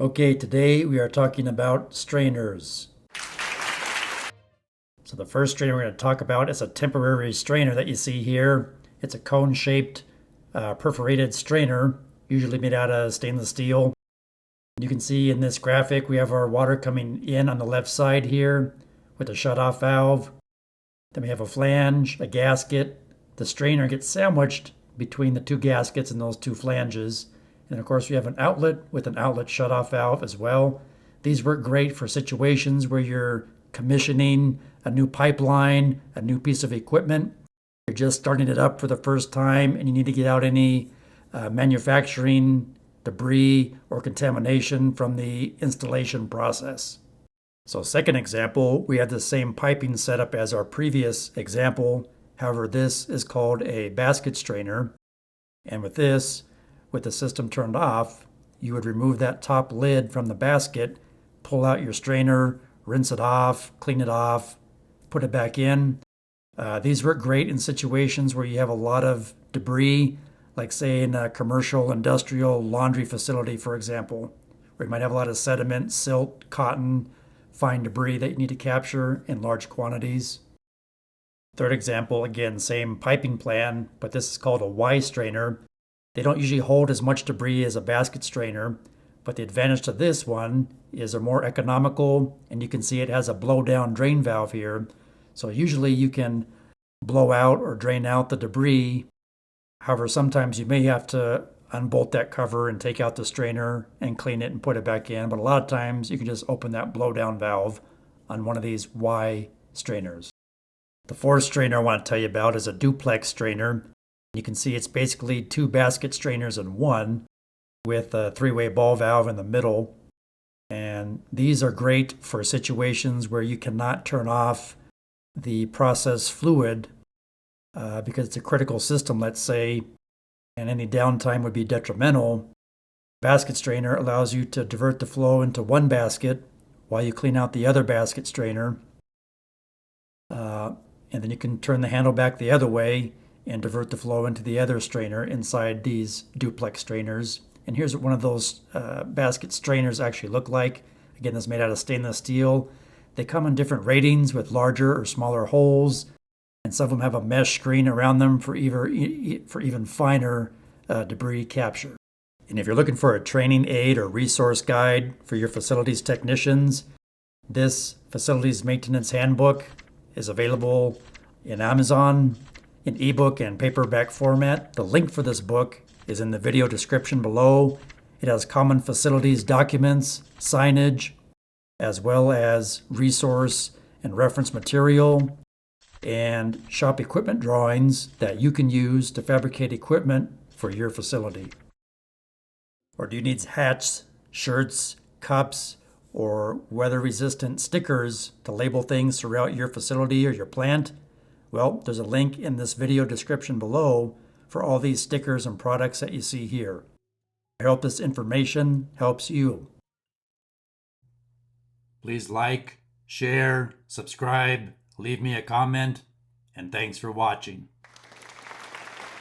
Okay, today we are talking about strainers. So the first strainer we're going to talk about is a temporary strainer that you see here. It's a cone-shaped perforated strainer, usually made out of stainless steel. You can see in this graphic we have our water coming in on the left side here with a shut-off valve. Then we have a flange, a gasket. The strainer gets sandwiched between the two gaskets and those two flanges. And of course we have an outlet with an outlet shut-off valve as well. These work great for situations where you're commissioning a new pipeline, a new piece of equipment. You're just starting it up for the first time and you need to get out any manufacturing debris or contamination from the installation process. So second example, we have the same piping setup as our previous example. However, this is called a basket strainer. And with this, with the system turned off, you would remove that top lid from the basket, pull out your strainer, rinse it off, clean it off, put it back in. These work great in situations where you have a lot of debris, like say in a commercial, industrial laundry facility, for example, where you might have a lot of sediment, silt, cotton, fine debris that you need to capture in large quantities. Third example, again, same piping plan, but this is called a Y strainer. They don't usually hold as much debris as a basket strainer, but the advantage to this one is they're more economical, and you can see it has a blow down drain valve here. So usually you can blow out or drain out the debris. However, sometimes you may have to unbolt that cover and take out the strainer and clean it and put it back in. But a lot of times you can just open that blow down valve on one of these Y strainers. The fourth strainer I want to tell you about is a duplex strainer. You can see it's basically two basket strainers in one with a three-way ball valve in the middle. And these are great for situations where you cannot turn off the process fluid because it's a critical system, let's say, and any downtime would be detrimental. Basket strainer allows you to divert the flow into one basket while you clean out the other basket strainer. And then you can turn the handle back the other way and divert the flow into the other strainer inside these duplex strainers. And here's what one of those basket strainers actually look like. Again, this is made out of stainless steel. They come in different ratings with larger or smaller holes, and some of them have a mesh screen around them for even finer debris capture. And if you're looking for a training aid or resource guide for your facilities technicians, this Facilities Maintenance Handbook is available in Amazon in ebook and paperback format. The link for this book is in the video description below. It has common facilities documents, signage, as well as resource and reference material, and shop equipment drawings that you can use to fabricate equipment for your facility. Or do you need hats, shirts, cups, or weather-resistant stickers to label things throughout your facility or your plant? Well, there's a link in this video description below for all these stickers and products that you see here. I hope this information helps you. Please like, share, subscribe, leave me a comment, and thanks for watching.